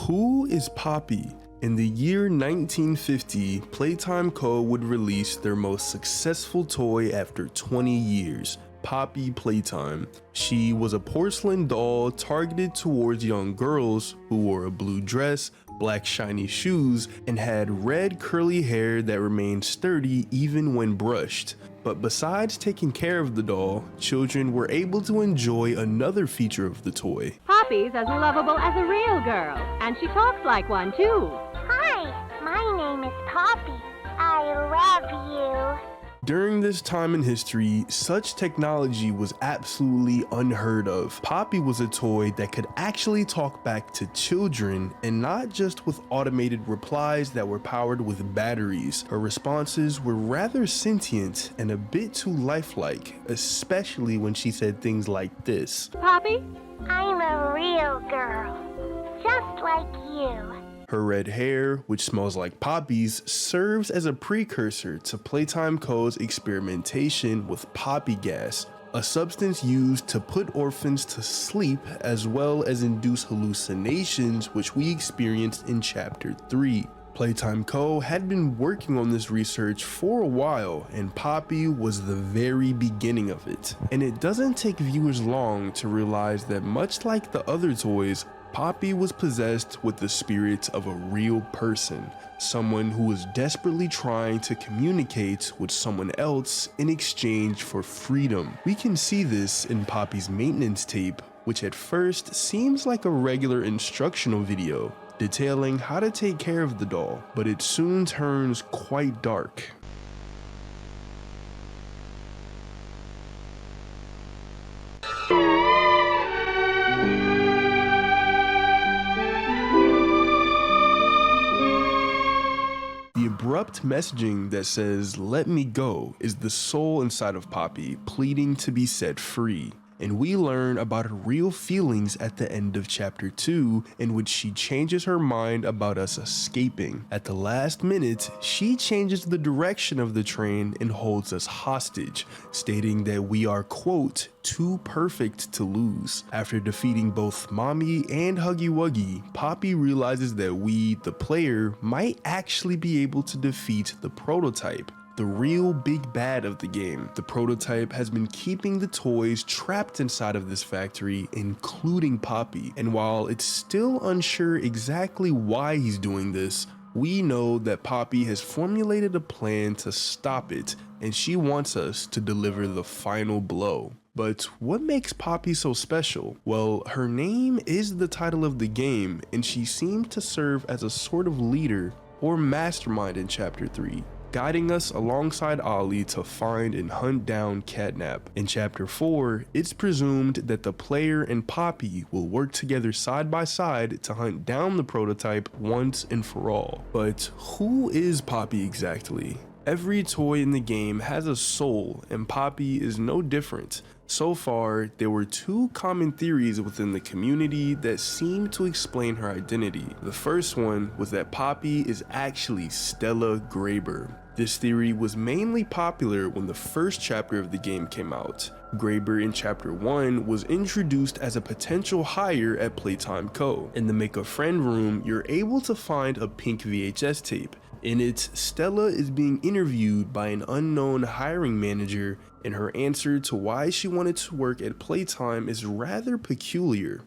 Who is Poppy? In the year 1950, Playtime Co. would release their most successful toy after 20 years, Poppy Playtime. She was a porcelain doll targeted towards young girls who wore a blue dress, black shiny shoes, and had red curly hair that remained sturdy even when brushed. But besides taking care of the doll, children were able to enjoy another feature of the toy. Poppy's as lovable as a real girl, and she talks like one too. Hi, my name is Poppy. I love you. During this time in history, such technology was absolutely unheard of. Poppy was a toy that could actually talk back to children, and not just with automated replies that were powered with batteries. Her responses were rather sentient and a bit too lifelike, especially when she said things like this. Poppy? I'm a real girl, just like you. Her red hair, which smells like poppies, serves as a precursor to Playtime Co.'s experimentation with poppy gas, a substance used to put orphans to sleep as well as induce hallucinations, which we experienced in Chapter 3. Playtime Co. had been working on this research for a while, and Poppy was the very beginning of it. And it doesn't take viewers long to realize that much like the other toys, Poppy was possessed with the spirit of a real person, someone who was desperately trying to communicate with someone else in exchange for freedom. We can see this in Poppy's maintenance tape, which at first seems like a regular instructional video, detailing how to take care of the doll, but it soon turns quite dark. The abrupt messaging that says, "Let me go," is the soul inside of Poppy pleading to be set free. And we learn about her real feelings at the end of Chapter 2, in which she changes her mind about us escaping. At the last minute, she changes the direction of the train and holds us hostage, stating that we are, quote, too perfect to lose. After defeating both Mommy and Huggy Wuggy, Poppy realizes that we, the player, might actually be able to defeat the prototype, the real big bad of the game. The prototype has been keeping the toys trapped inside of this factory, including Poppy. And while it's still unsure exactly why he's doing this, we know that Poppy has formulated a plan to stop it, and she wants us to deliver the final blow. But what makes Poppy so special? Well, her name is the title of the game, and she seems to serve as a sort of leader or mastermind in Chapter 3. Guiding us alongside Ollie to find and hunt down Catnap. In Chapter 4, it's presumed that the player and Poppy will work together side by side to hunt down the prototype once and for all. But who is Poppy exactly? Every toy in the game has a soul, and Poppy is no different. So far, there were two common theories within the community that seem to explain her identity. The first one was that Poppy is actually Stella Greyber. This theory was mainly popular when the first chapter of the game came out. Greyber in Chapter 1 was introduced as a potential hire at Playtime Co. In the Make a Friend room, you're able to find a pink VHS tape. In it, Stella is being interviewed by an unknown hiring manager, and her answer to why she wanted to work at Playtime is rather peculiar.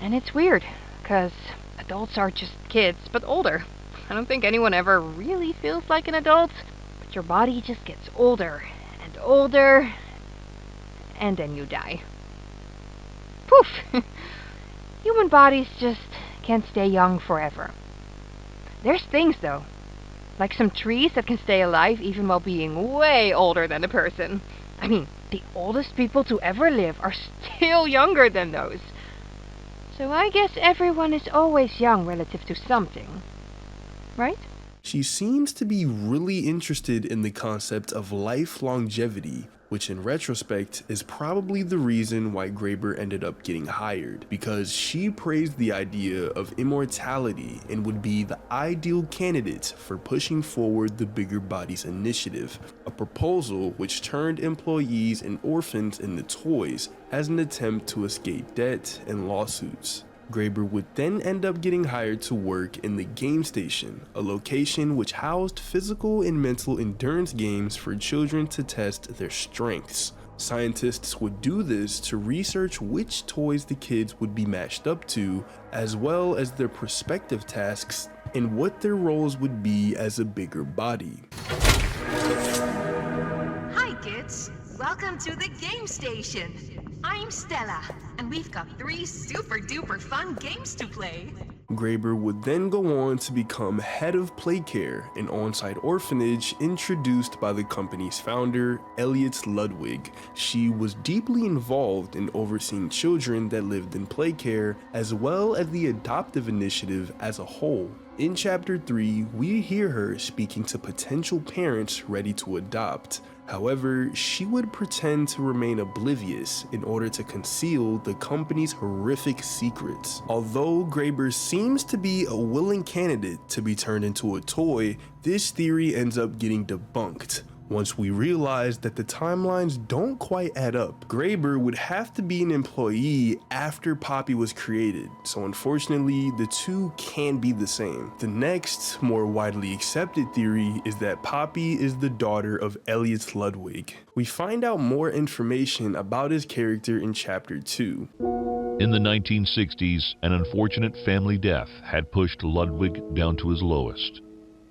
And it's weird, because adults are just kids, but older. I don't think anyone ever really feels like an adult, but your body just gets older and older, and then you die. Poof! Human bodies just can't stay young forever. There's things, though, like some trees that can stay alive even while being way older than a person. I mean, the oldest people to ever live are still younger than those. So I guess everyone is always young relative to something, right? She seems to be really interested in the concept of life longevity, which in retrospect is probably the reason why Greyber ended up getting hired, because she praised the idea of immortality and would be the ideal candidate for pushing forward the Bigger Bodies initiative, a proposal which turned employees and orphans into toys as an attempt to escape debt and lawsuits. Greyber would then end up getting hired to work in the game station, a location which housed physical and mental endurance games for children to test their strengths. Scientists would do this to research which toys the kids would be matched up to, as well as their prospective tasks and what their roles would be as a bigger body. Hi kids, welcome to the game station. I'm Stella, and we've got 3 super duper fun games to play. Greyber would then go on to become head of Playcare, an on-site orphanage introduced by the company's founder, Elliot Ludwig. She was deeply involved in overseeing children that lived in Playcare, as well as the adoptive initiative as a whole. In Chapter 3, we hear her speaking to potential parents ready to adopt. However, she would pretend to remain oblivious in order to conceal the company's horrific secrets. Although Greyber seems to be a willing candidate to be turned into a toy, this theory ends up getting debunked. Once we realize that the timelines don't quite add up, Greyber would have to be an employee after Poppy was created, so unfortunately the two can't be the same. The next, more widely accepted theory is that Poppy is the daughter of Elliot Ludwig. We find out more information about his character in Chapter 2. In the 1960s, an unfortunate family death had pushed Ludwig down to his lowest.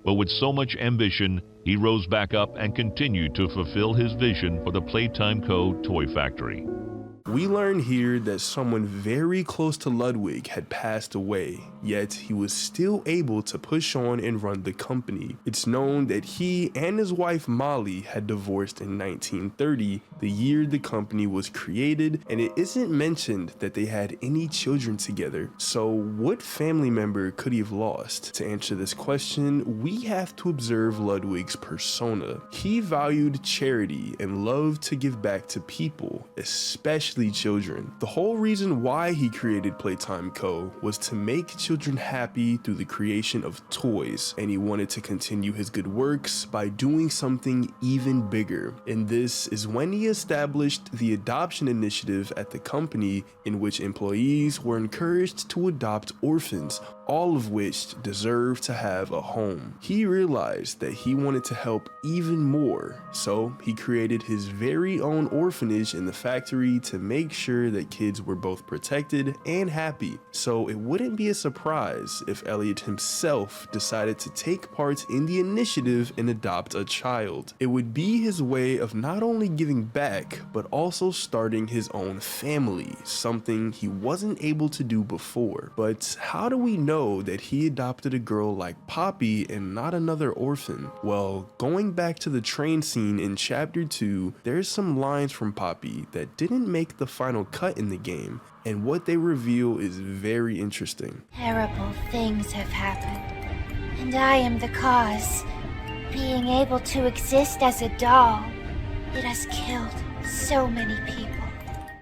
But with so much ambition, he rose back up and continued to fulfill his vision for the Playtime Co. toy factory. We learn here that someone very close to Ludwig had passed away, yet he was still able to push on and run the company. It's known that he and his wife Molly had divorced in 1930, the year the company was created, and it isn't mentioned that they had any children together. So what family member could he have lost? To answer this question, we have to observe Ludwig's persona. He valued charity and loved to give back to people, especially children. The whole reason why he created Playtime Co. was to make children happy through the creation of toys, and he wanted to continue his good works by doing something even bigger. And this is when he established the adoption initiative at the company, in which employees were encouraged to adopt orphans, all of which deserve to have a home. He realized that he wanted to help even more, so he created his very own orphanage in the factory to make sure that kids were both protected and happy. So it wouldn't be a surprise if Elliot himself decided to take part in the initiative and adopt a child. It would be his way of not only giving back, but also starting his own family, something he wasn't able to do before. But how do we know that he adopted a girl like Poppy and not another orphan? Well, going back to the train scene in Chapter 2, there's some lines from Poppy that didn't make the final cut in the game, and what they reveal is very interesting. Terrible things have happened, and I am the cause. Being able to exist as a doll, it has killed so many people.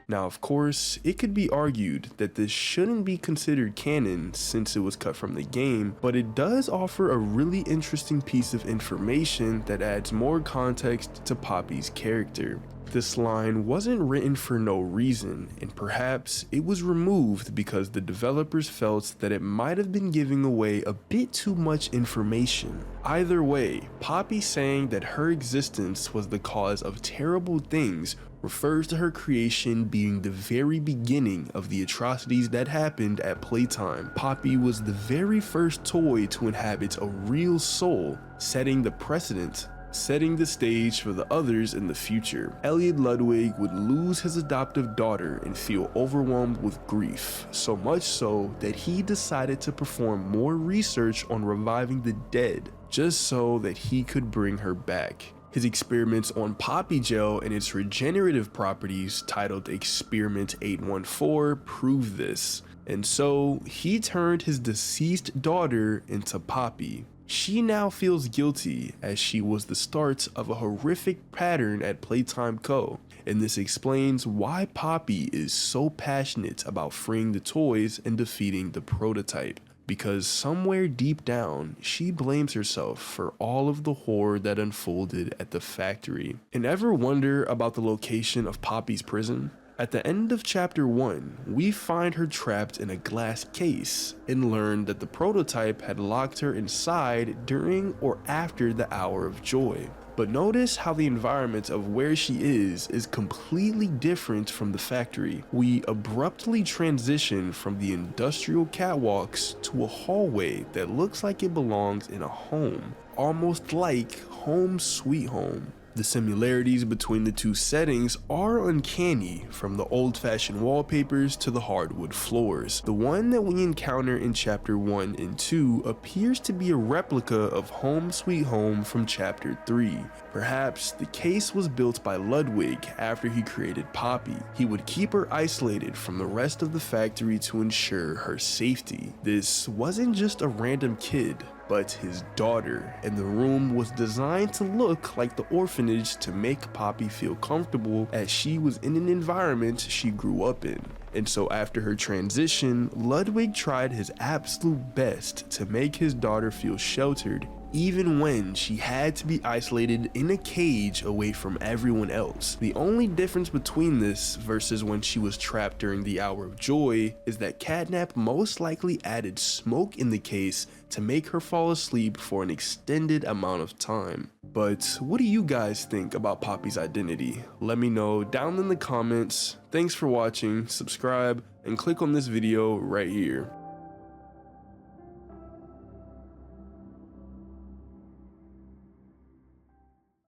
Now, of course, it could be argued that this shouldn't be considered canon since it was cut from the game, but it does offer a really interesting piece of information that adds more context to Poppy's character. This line wasn't written for no reason, and perhaps it was removed because the developers felt that it might have been giving away a bit too much information. Either way, Poppy saying that her existence was the cause of terrible things refers to her creation being the very beginning of the atrocities that happened at Playtime. Poppy was the very first toy to inhabit a real soul, setting the precedent, setting the stage for the others in the future. Elliot Ludwig would lose his adoptive daughter and feel overwhelmed with grief, so much so that he decided to perform more research on reviving the dead, just so that he could bring her back. His experiments on Poppy Gel and its regenerative properties, titled Experiment 814, prove this, and so he turned his deceased daughter into Poppy. She now feels guilty, as she was the start of a horrific pattern at Playtime Co., and this explains why Poppy is so passionate about freeing the toys and defeating the prototype. Because somewhere deep down, she blames herself for all of the horror that unfolded at the factory. And ever wonder about the location of Poppy's prison? At the end of chapter 1, we find her trapped in a glass case and learn that the prototype had locked her inside during or after the Hour of Joy. But notice how the environment of where she is completely different from the factory. We abruptly transition from the industrial catwalks to a hallway that looks like it belongs in a home, almost like Home Sweet Home. The similarities between the two settings are uncanny, from the old-fashioned wallpapers to the hardwood floors. The one that we encounter in chapter 1 and 2 appears to be a replica of Home Sweet Home from chapter 3. Perhaps the case was built by Ludwig after he created Poppy. He would keep her isolated from the rest of the factory to ensure her safety. This wasn't just a random kid, but his daughter, and the room was designed to look like the orphanage to make Poppy feel comfortable, as she was in an environment she grew up in. And so after her transition, Ludwig tried his absolute best to make his daughter feel sheltered, even when she had to be isolated in a cage away from everyone else. The only difference between this versus when she was trapped during the Hour of Joy is that Catnap most likely added smoke in the case to make her fall asleep for an extended amount of time. But what do you guys think about Poppy's identity? Let me know down in the comments. Thanks for watching, subscribe, and click on this video right here.